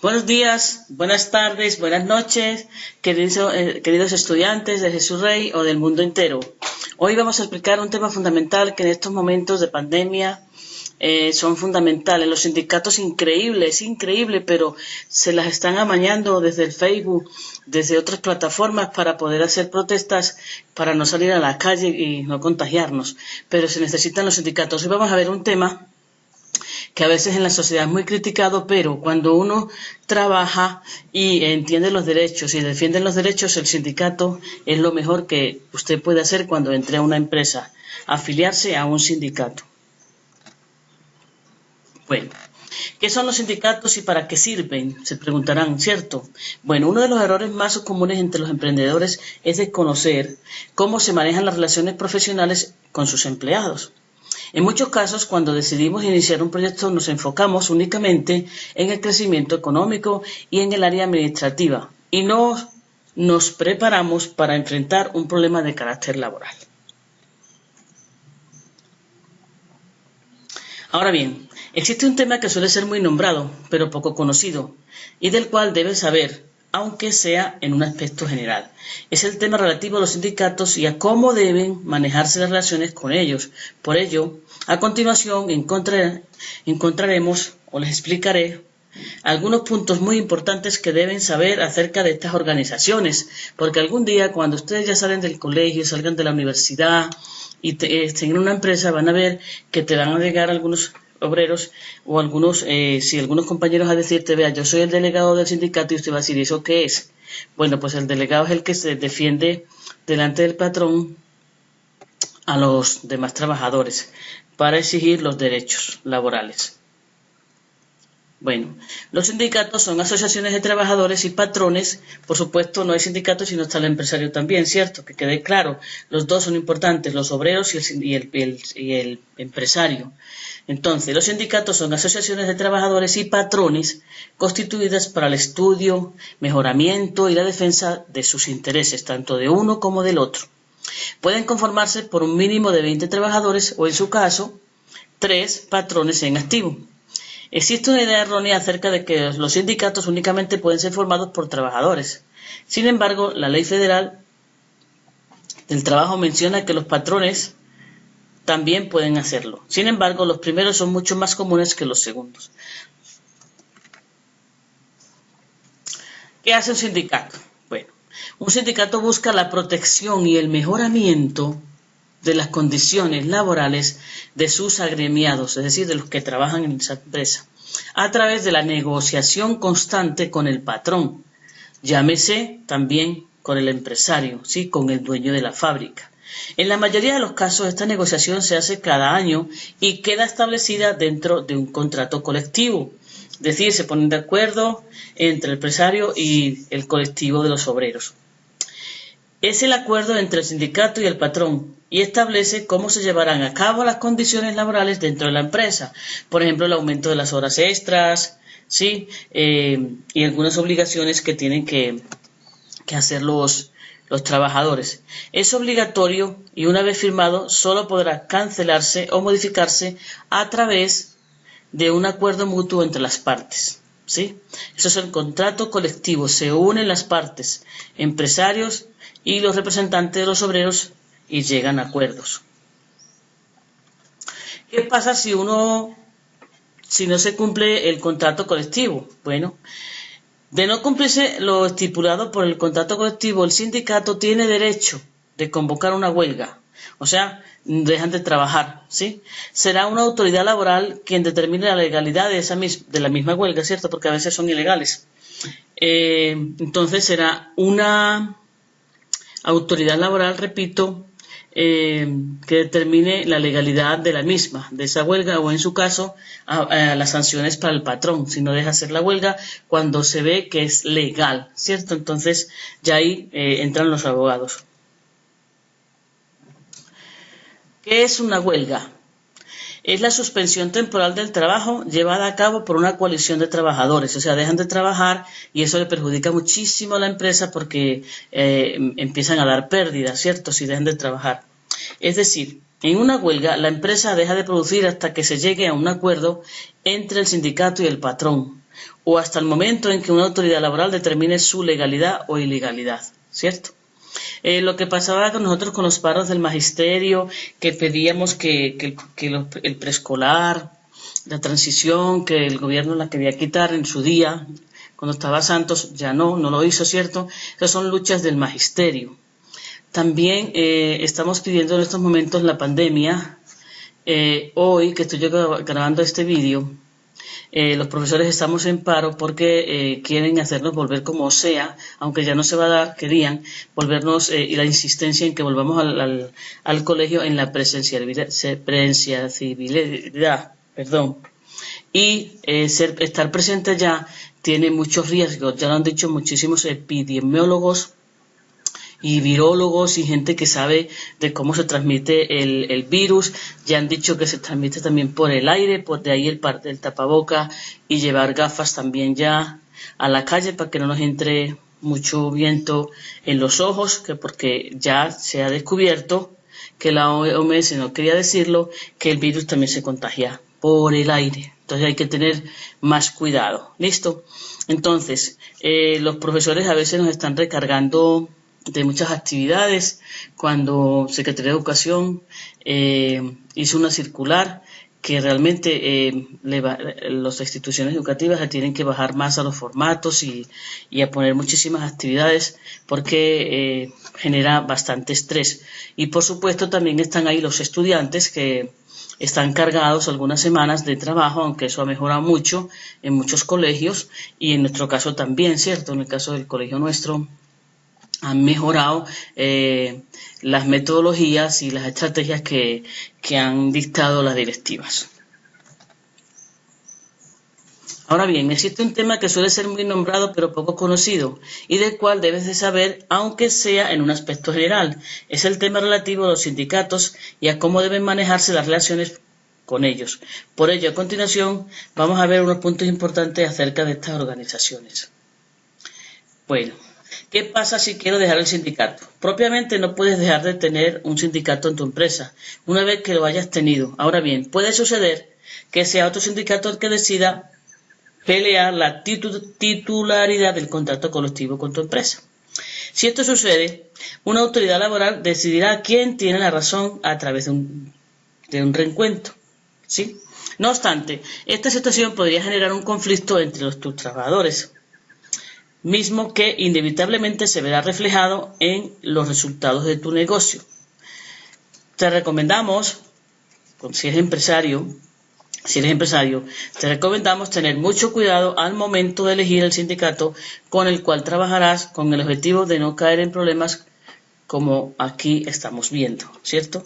Buenos días, buenas tardes, buenas noches, queridos estudiantes de Jesús Rey o del mundo entero. Hoy vamos a explicar un tema fundamental que en estos momentos de pandemia son fundamentales. Los sindicatos increíble, pero se las están amañando desde el Facebook, desde otras plataformas para poder hacer protestas, para no salir a la calle y no contagiarnos. Pero se necesitan los sindicatos. Hoy vamos a ver un tema que a veces en la sociedad es muy criticado, pero cuando uno trabaja y entiende los derechos y defiende los derechos, el sindicato es lo mejor que usted puede hacer cuando entre a una empresa, afiliarse a un sindicato. Bueno, ¿qué son los sindicatos y para qué sirven? Se preguntarán, ¿cierto? Bueno, uno de los errores más comunes entre los emprendedores es desconocer cómo se manejan las relaciones profesionales con sus empleados. En muchos casos, cuando decidimos iniciar un proyecto, nos enfocamos únicamente en el crecimiento económico y en el área administrativa, y no nos preparamos para enfrentar un problema de carácter laboral. Ahora bien, existe un tema que suele ser muy nombrado, pero poco conocido, y del cual debes saber, aunque sea en un aspecto general. Es el tema relativo a los sindicatos y a cómo deben manejarse las relaciones con ellos. Por ello, a continuación encontraremos o les explicaré algunos puntos muy importantes que deben saber acerca de estas organizaciones, porque algún día cuando ustedes ya salen del colegio, salgan de la universidad y estén en una empresa, van a ver que te van a llegar algunos obreros o algunos compañeros a decirte, vea, yo soy el delegado del sindicato, y usted va a decir, ¿eso qué es? Bueno, pues el delegado es el que se defiende delante del patrón a los demás trabajadores para exigir los derechos laborales. Bueno, los sindicatos son asociaciones de trabajadores y patrones. Por supuesto, no hay sindicatos si no está el empresario también, ¿cierto? Que quede claro, los dos son importantes, los obreros y el empresario. Entonces, los sindicatos son asociaciones de trabajadores y patrones constituidas para el estudio, mejoramiento y la defensa de sus intereses, tanto de uno como del otro. Pueden conformarse por un mínimo de 20 trabajadores o, en su caso, 3 patrones en activo. Existe una idea errónea acerca de que los sindicatos únicamente pueden ser formados por trabajadores. Sin embargo, la Ley Federal del Trabajo menciona que los patrones también pueden hacerlo. Sin embargo, los primeros son mucho más comunes que los segundos. ¿Qué hace un sindicato? Bueno, un sindicato busca la protección y el mejoramiento de las condiciones laborales de sus agremiados, es decir, de los que trabajan en esa empresa, a través de la negociación constante con el patrón, llámese también con el empresario, ¿sí? Con el dueño de la fábrica. En la mayoría de los casos, esta negociación se hace cada año y queda establecida dentro de un contrato colectivo, es decir, se ponen de acuerdo entre el empresario y el colectivo de los obreros. Es el acuerdo entre el sindicato y el patrón y establece cómo se llevarán a cabo las condiciones laborales dentro de la empresa. Por ejemplo, el aumento de las horas extras, ¿sí? Y algunas obligaciones que tienen que hacer los trabajadores. Es obligatorio y una vez firmado solo podrá cancelarse o modificarse a través de un acuerdo mutuo entre las partes, ¿sí? Eso es el contrato colectivo. Se unen las partes, empresarios y los representantes de los obreros, y llegan a acuerdos. ¿Qué pasa si no se cumple el contrato colectivo? Bueno, de no cumplirse lo estipulado por el contrato colectivo, el sindicato tiene derecho de convocar una huelga. O sea, dejan de trabajar, ¿sí? Será una autoridad laboral quien determine la legalidad de la misma huelga, ¿cierto? Porque a veces son ilegales. Entonces será una autoridad laboral, repito, que determine la legalidad de la misma, de esa huelga, o en su caso, las sanciones para el patrón, si no deja hacer la huelga cuando se ve que es legal, ¿cierto? Entonces, ya ahí entran los abogados. ¿Qué es una huelga? Es la suspensión temporal del trabajo llevada a cabo por una coalición de trabajadores. O sea, dejan de trabajar y eso le perjudica muchísimo a la empresa porque empiezan a dar pérdidas, ¿cierto? Si dejan de trabajar. Es decir, en una huelga la empresa deja de producir hasta que se llegue a un acuerdo entre el sindicato y el patrón. o hasta el momento en que una autoridad laboral determine su legalidad o ilegalidad, ¿cierto? Lo que pasaba con nosotros con los paros del magisterio, que pedíamos que el preescolar, la transición, que el gobierno la quería quitar en su día, cuando estaba Santos, ya no lo hizo, ¿cierto? Esas son luchas del magisterio. También estamos pidiendo en estos momentos la pandemia. Hoy que estoy grabando este vídeo, los profesores estamos en paro porque quieren hacernos volver como sea, aunque ya no se va a dar, querían volvernos y la insistencia en que volvamos al colegio en la presencialidad, y estar presente ya tiene muchos riesgos, ya lo han dicho muchísimos epidemiólogos y virólogos y gente que sabe de cómo se transmite el virus. Ya han dicho que se transmite también por el aire, por de ahí el tapaboca, y llevar gafas también ya a la calle para que no nos entre mucho viento en los ojos, que porque ya se ha descubierto que la OMS no quería decirlo, que el virus también se contagia por el aire. Entonces hay que tener más cuidado. ¿Listo? Entonces, los profesores a veces nos están recargando de muchas actividades. Cuando Secretaría de Educación hizo una circular que realmente las instituciones educativas se tienen que bajar más a los formatos y a poner muchísimas actividades porque genera bastante estrés. Y por supuesto también están ahí los estudiantes que están cargados algunas semanas de trabajo, aunque eso ha mejorado mucho en muchos colegios y en nuestro caso también, ¿cierto? En el caso del colegio nuestro han mejorado las metodologías y las estrategias que han dictado las directivas. Ahora bien, existe un tema que suele ser muy nombrado pero poco conocido y del cual debes de saber, aunque sea en un aspecto general. Es el tema relativo a los sindicatos y a cómo deben manejarse las relaciones con ellos. Por ello, a continuación, vamos a ver unos puntos importantes acerca de estas organizaciones. Bueno, ¿qué pasa si quiero dejar el sindicato? Propiamente no puedes dejar de tener un sindicato en tu empresa, una vez que lo hayas tenido. Ahora bien, puede suceder que sea otro sindicato el que decida pelear la titularidad del contrato colectivo con tu empresa. Si esto sucede, una autoridad laboral decidirá quién tiene la razón a través de un reencuentro, ¿sí? No obstante, esta situación podría generar un conflicto entre tus trabajadores, mismo que inevitablemente se verá reflejado en los resultados de tu negocio. Te recomendamos, si eres empresario, te recomendamos tener mucho cuidado al momento de elegir el sindicato con el cual trabajarás, con el objetivo de no caer en problemas como aquí estamos viendo, ¿cierto?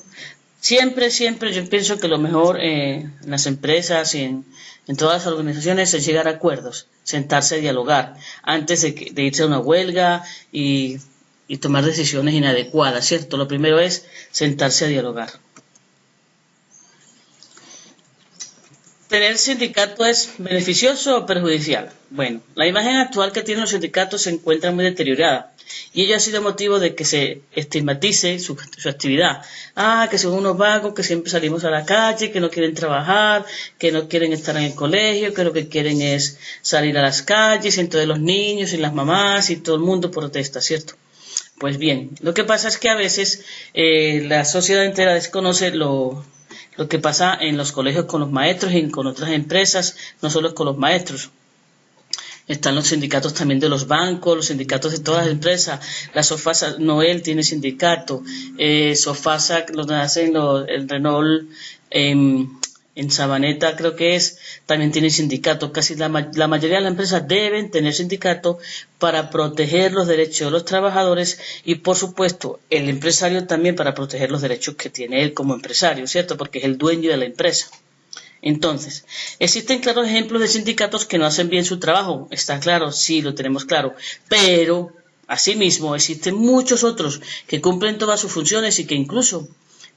Siempre yo pienso que lo mejor en las empresas y en todas las organizaciones es llegar a acuerdos, sentarse a dialogar antes de irse a una huelga y tomar decisiones inadecuadas, ¿cierto? Lo primero es sentarse a dialogar. ¿Tener sindicato es beneficioso o perjudicial? Bueno, la imagen actual que tienen los sindicatos se encuentra muy deteriorada y ello ha sido motivo de que se estigmatice su actividad. Que son unos vagos que siempre salimos a la calle, que no quieren trabajar, que no quieren estar en el colegio, que lo que quieren es salir a las calles, y entonces los niños y las mamás y todo el mundo protesta, ¿cierto? Pues bien, lo que pasa es que a veces la sociedad entera desconoce lo que pasa en los colegios con los maestros y con otras empresas, no solo con los maestros. Están los sindicatos también de los bancos, los sindicatos de todas las empresas. La Sofasa Noel tiene sindicato, Sofasa, donde hacen el Renault en Sabaneta, creo que también tiene sindicato. Casi la mayoría de las empresas deben tener sindicato para proteger los derechos de los trabajadores y, por supuesto, el empresario también para proteger los derechos que tiene él como empresario, ¿cierto? Porque es el dueño de la empresa. Entonces, existen claros ejemplos de sindicatos que no hacen bien su trabajo, está claro, sí, lo tenemos claro, pero asimismo existen muchos otros que cumplen todas sus funciones y que incluso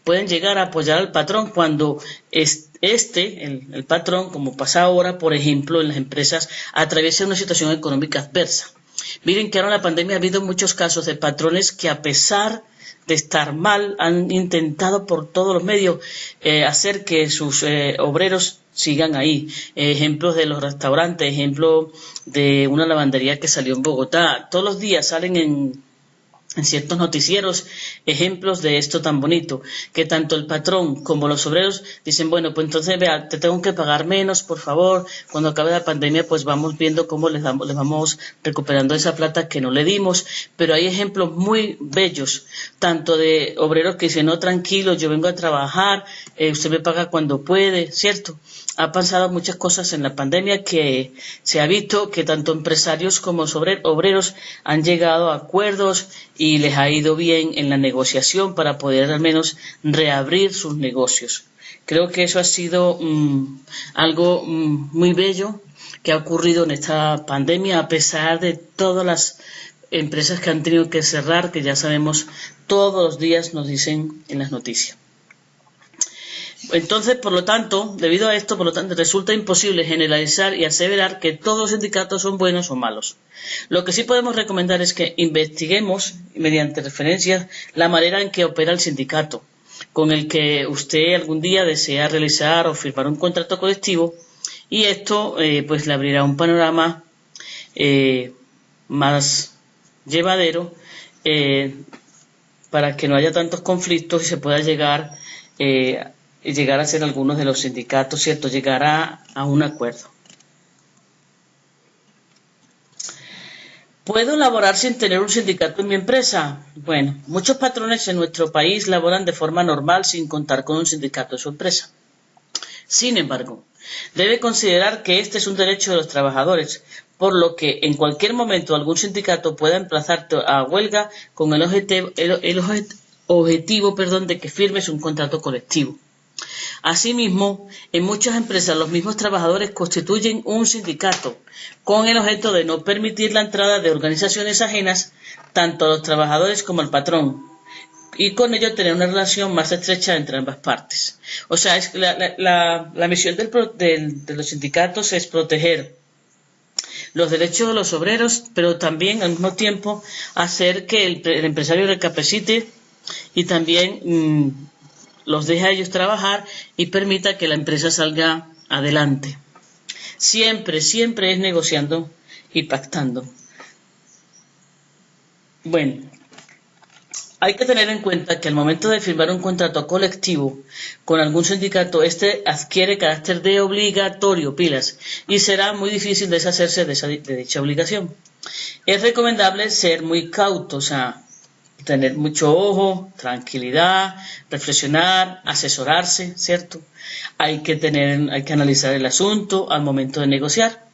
pueden llegar a apoyar al patrón cuando el patrón, como pasa ahora, por ejemplo, en las empresas, atraviesa una situación económica adversa. Miren que ahora en la pandemia ha habido muchos casos de patrones que, a pesar de estar mal, han intentado por todos los medios hacer que sus obreros sigan ahí. Ejemplos de los restaurantes, ejemplo de una lavandería que salió en Bogotá. Todos los días salen en ciertos noticieros ejemplos de esto tan bonito, que tanto el patrón como los obreros dicen, bueno, pues entonces vea, te tengo que pagar menos, por favor, cuando acabe la pandemia pues vamos viendo cómo les vamos recuperando esa plata que no le dimos, pero hay ejemplos muy bellos, tanto de obreros que dicen, no, tranquilo, yo vengo a trabajar, usted me paga cuando puede, ¿cierto? Ha pasado muchas cosas en la pandemia que se ha visto que tanto empresarios como obreros han llegado a acuerdos y les ha ido bien en la negociación para poder al menos reabrir sus negocios. Creo que eso ha sido algo muy bello que ha ocurrido en esta pandemia, a pesar de todas las empresas que han tenido que cerrar, que ya sabemos todos los días nos dicen en las noticias. Entonces, por lo tanto, debido a esto, resulta imposible generalizar y aseverar que todos los sindicatos son buenos o malos. Lo que sí podemos recomendar es que investiguemos, mediante referencias, la manera en que opera el sindicato, con el que usted algún día desea realizar o firmar un contrato colectivo, y esto pues le abrirá un panorama más llevadero para que no haya tantos conflictos y se pueda llegar a ser algunos de los sindicatos, ¿cierto? Llegar a un acuerdo. ¿Puedo laborar sin tener un sindicato en mi empresa? Bueno, muchos patrones en nuestro país laboran de forma normal sin contar con un sindicato en su empresa. Sin embargo, debe considerar que este es un derecho de los trabajadores, por lo que en cualquier momento algún sindicato pueda emplazarte a huelga con el objetivo de que firmes un contrato colectivo. Asimismo, en muchas empresas los mismos trabajadores constituyen un sindicato con el objeto de no permitir la entrada de organizaciones ajenas tanto a los trabajadores como al patrón y con ello tener una relación más estrecha entre ambas partes. O sea, la misión de los sindicatos es proteger los derechos de los obreros, pero también al mismo tiempo hacer que el empresario recapacite y también los deja a ellos trabajar y permita que la empresa salga adelante. Siempre, siempre es negociando y pactando. Bueno, hay que tener en cuenta que al momento de firmar un contrato colectivo con algún sindicato, este adquiere carácter de obligatorio, pilas, y será muy difícil deshacerse de dicha obligación. Es recomendable ser muy cauto, o sea, tener mucho ojo, tranquilidad, reflexionar, asesorarse, ¿cierto? Hay que analizar el asunto al momento de negociar,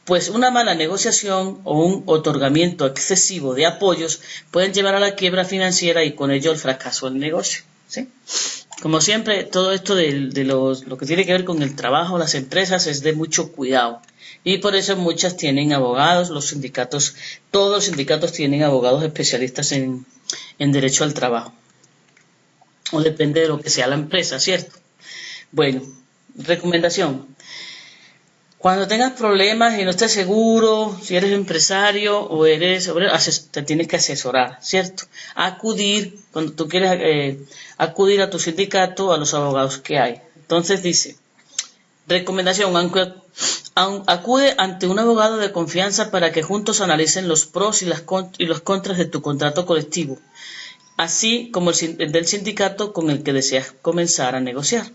pues una mala negociación o un otorgamiento excesivo de apoyos pueden llevar a la quiebra financiera y con ello el fracaso del negocio, ¿sí? Como siempre, todo esto lo que tiene que ver con el trabajo, las empresas, es de mucho cuidado. Y por eso muchas tienen abogados, todos los sindicatos tienen abogados especialistas en derecho al trabajo. O depende de lo que sea la empresa, ¿cierto? Bueno, recomendación. Cuando tengas problemas y no estés seguro, si eres empresario o eres obrero, te tienes que asesorar, ¿cierto? Cuando tú quieres acudir a tu sindicato, a los abogados que hay. Entonces dice, recomendación, acude ante un abogado de confianza para que juntos analicen los pros y los contras de tu contrato colectivo, así como el del sindicato con el que deseas comenzar a negociar.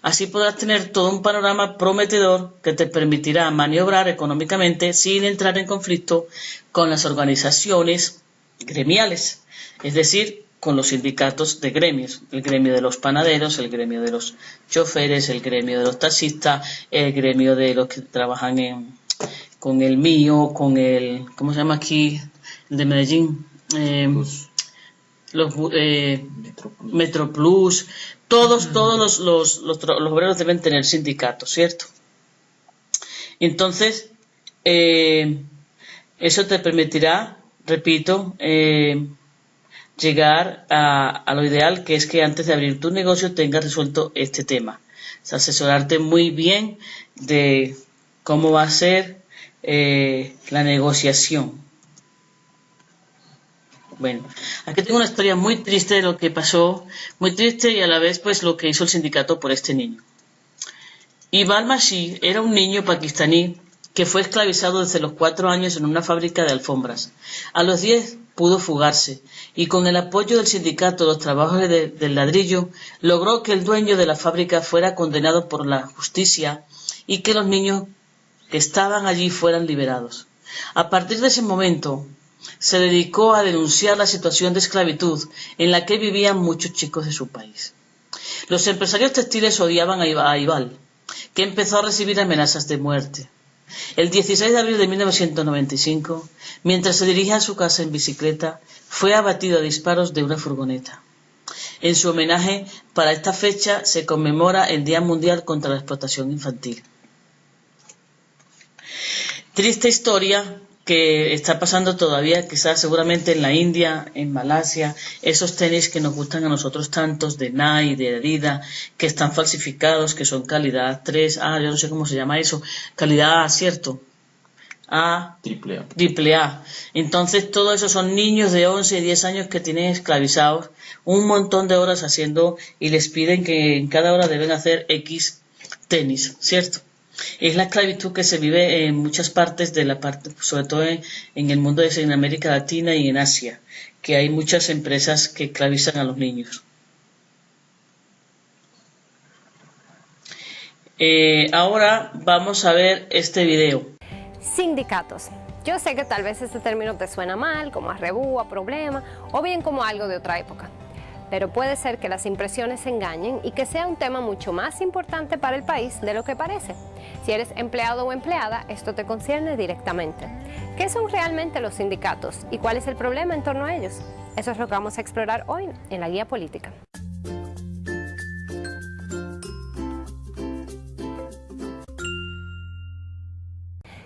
Así podrás tener todo un panorama prometedor que te permitirá maniobrar económicamente sin entrar en conflicto con las organizaciones gremiales, es decir, con los sindicatos de gremios, el gremio de los panaderos, el gremio de los choferes, el gremio de los taxistas, el gremio de los que trabajan con el mío, con el, ¿cómo se llama aquí? El de Medellín, Metroplus. Todos los obreros deben tener sindicatos, ¿cierto? Entonces, eso te permitirá, repito, llegar a lo ideal, que es que antes de abrir tu negocio tengas resuelto este tema. O sea, asesorarte muy bien de cómo va a ser la negociación. Bueno, aquí tengo una historia muy triste de lo que pasó, muy triste y a la vez pues lo que hizo el sindicato por este niño. Iqbal Masih era un niño pakistaní que fue esclavizado desde los 4 años en una fábrica de alfombras. A los 10 pudo fugarse y con el apoyo del sindicato de los trabajadores del ladrillo logró que el dueño de la fábrica fuera condenado por la justicia y que los niños que estaban allí fueran liberados. A partir de ese momento se dedicó a denunciar la situación de esclavitud en la que vivían muchos chicos de su país. Los empresarios textiles odiaban a Iqbal, que empezó a recibir amenazas de muerte. El 16 de abril de 1995, mientras se dirigía a su casa en bicicleta, fue abatido a disparos de una furgoneta. En su homenaje, para esta fecha se conmemora el Día Mundial contra la Explotación Infantil. Triste historia que está pasando todavía, quizás seguramente en la India, en Malasia, esos tenis que nos gustan a nosotros tantos, de Nike, de Adidas, que están falsificados, que son calidad 3, yo no sé cómo se llama eso, calidad A, ¿cierto? Triple A. Entonces todo eso son niños de 11 y 10 años que tienen esclavizados un montón de horas haciendo y les piden que en cada hora deben hacer X tenis, ¿cierto? Es la esclavitud que se vive en muchas partes de la parte, sobre todo en el mundo en América Latina y en Asia, que hay muchas empresas que esclavizan a los niños. Ahora vamos a ver este video. Sindicatos. Yo sé que tal vez este término te suena mal, como a rebú, a problema, o bien como algo de otra época. Pero puede ser que las impresiones se engañen y que sea un tema mucho más importante para el país de lo que parece. Si eres empleado o empleada, esto te concierne directamente. ¿Qué son realmente los sindicatos y cuál es el problema en torno a ellos? Eso es lo que vamos a explorar hoy en la Guía Política.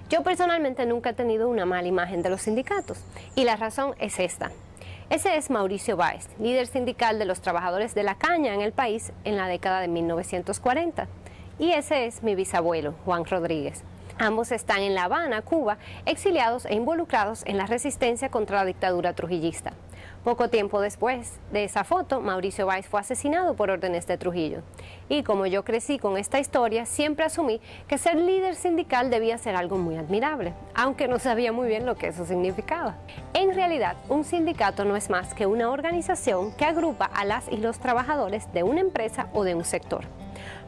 Yo personalmente nunca he tenido una mala imagen de los sindicatos y la razón es esta. Ese es Mauricio Báez, líder sindical de los trabajadores de la caña en el país en la década de 1940. Y ese es mi bisabuelo, Juan Rodríguez. Ambos están en La Habana, Cuba, exiliados e involucrados en la resistencia contra la dictadura trujillista. Poco tiempo después de esa foto, Mauricio Báez fue asesinado por órdenes de Trujillo. Y como yo crecí con esta historia, siempre asumí que ser líder sindical debía ser algo muy admirable, aunque no sabía muy bien lo que eso significaba. En realidad, un sindicato no es más que una organización que agrupa a las y los trabajadores de una empresa o de un sector.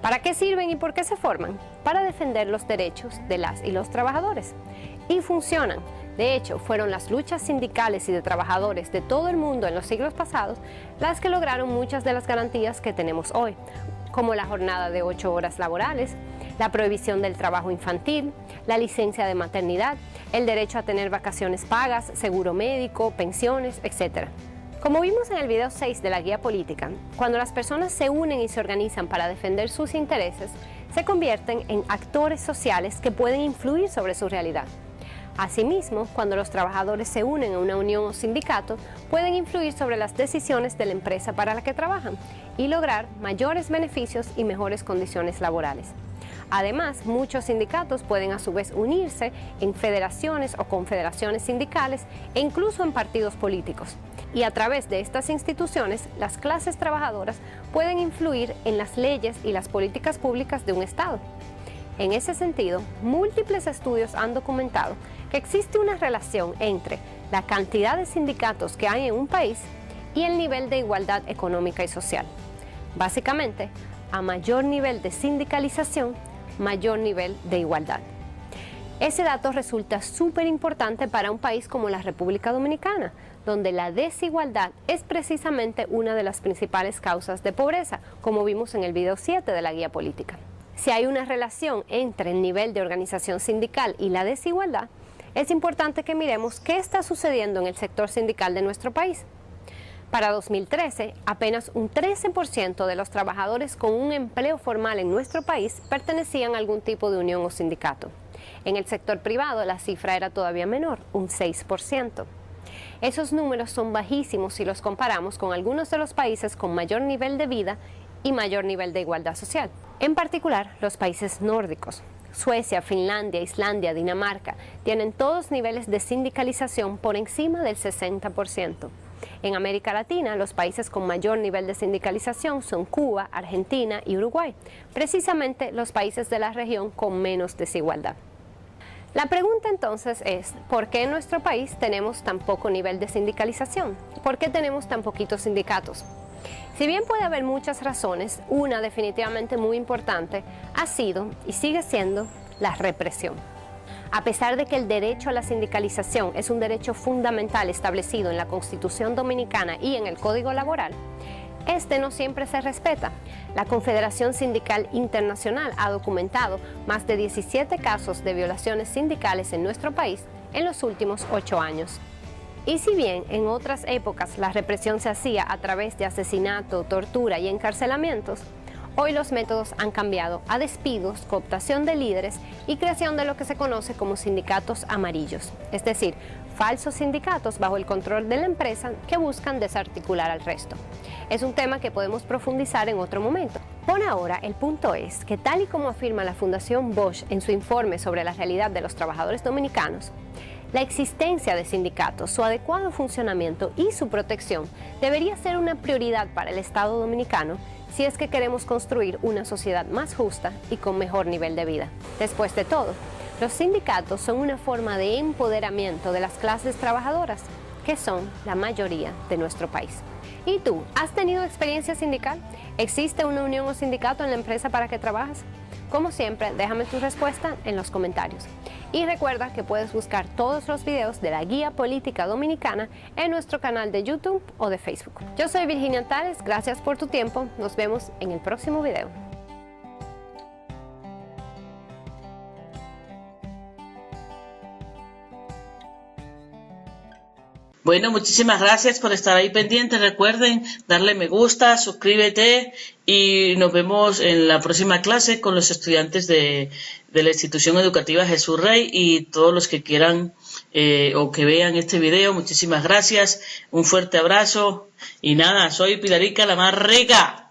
¿Para qué sirven y por qué se forman? Para defender los derechos de las y los trabajadores. Y funcionan. De hecho, fueron las luchas sindicales y de trabajadores de todo el mundo en los siglos pasados las que lograron muchas de las garantías que tenemos hoy, como la jornada de 8 horas laborales, la prohibición del trabajo infantil, la licencia de maternidad, el derecho a tener vacaciones pagas, seguro médico, pensiones, etc. Como vimos en el video 6 de la Guía Política, cuando las personas se unen y se organizan para defender sus intereses, se convierten en actores sociales que pueden influir sobre su realidad. Asimismo, cuando los trabajadores se unen a una unión o sindicato, pueden influir sobre las decisiones de la empresa para la que trabajan y lograr mayores beneficios y mejores condiciones laborales. Además, muchos sindicatos pueden a su vez unirse en federaciones o confederaciones sindicales e incluso en partidos políticos. Y a través de estas instituciones, las clases trabajadoras pueden influir en las leyes y las políticas públicas de un Estado. En ese sentido, múltiples estudios han documentado que existe una relación entre la cantidad de sindicatos que hay en un país y el nivel de igualdad económica y social. Básicamente, a mayor nivel de sindicalización, mayor nivel de igualdad. Ese dato resulta súper importante para un país como la República Dominicana, donde la desigualdad es precisamente una de las principales causas de pobreza, como vimos en el video 7 de la Guía Política. Si hay una relación entre el nivel de organización sindical y la desigualdad, es importante que miremos qué está sucediendo en el sector sindical de nuestro país. Para 2013, apenas un 13% de los trabajadores con un empleo formal en nuestro país pertenecían a algún tipo de unión o sindicato. En el sector privado, la cifra era todavía menor, un 6%. Esos números son bajísimos si los comparamos con algunos de los países con mayor nivel de vida y mayor nivel de igualdad social. En particular, los países nórdicos. Suecia, Finlandia, Islandia, Dinamarca tienen todos niveles de sindicalización por encima del 60%. En América Latina, los países con mayor nivel de sindicalización son Cuba, Argentina y Uruguay, precisamente los países de la región con menos desigualdad. La pregunta entonces es, ¿por qué en nuestro país tenemos tan poco nivel de sindicalización? ¿Por qué tenemos tan poquitos sindicatos? Si bien puede haber muchas razones, una definitivamente muy importante ha sido y sigue siendo la represión. A pesar de que el derecho a la sindicalización es un derecho fundamental establecido en la Constitución Dominicana y en el Código Laboral, este no siempre se respeta. La Confederación Sindical Internacional ha documentado más de 17 casos de violaciones sindicales en nuestro país en los últimos 8 años. Y si bien en otras épocas la represión se hacía a través de asesinato, tortura y encarcelamientos, hoy los métodos han cambiado a despidos, cooptación de líderes y creación de lo que se conoce como sindicatos amarillos, es decir, falsos sindicatos bajo el control de la empresa que buscan desarticular al resto. Es un tema que podemos profundizar en otro momento. Por ahora, el punto es que tal y como afirma la Fundación Bosch en su informe sobre la realidad de los trabajadores dominicanos, la existencia de sindicatos, su adecuado funcionamiento y su protección debería ser una prioridad para el Estado dominicano si es que queremos construir una sociedad más justa y con mejor nivel de vida. Después de todo, los sindicatos son una forma de empoderamiento de las clases trabajadoras, que son la mayoría de nuestro país. ¿Y tú, has tenido experiencia sindical? ¿Existe una unión o sindicato en la empresa para que trabajas? Como siempre, déjame tu respuesta en los comentarios. Y recuerda que puedes buscar todos los videos de la Guía Política Dominicana en nuestro canal de YouTube o de Facebook. Yo soy Virginia Tales, gracias por tu tiempo. Nos vemos en el próximo video. Bueno, muchísimas gracias por estar ahí pendientes. Recuerden darle me gusta, suscríbete y nos vemos en la próxima clase con los estudiantes de la institución educativa Jesús Rey y todos los que quieran o que vean este video. Muchísimas gracias, un fuerte abrazo y nada, soy Pilarica la más rica.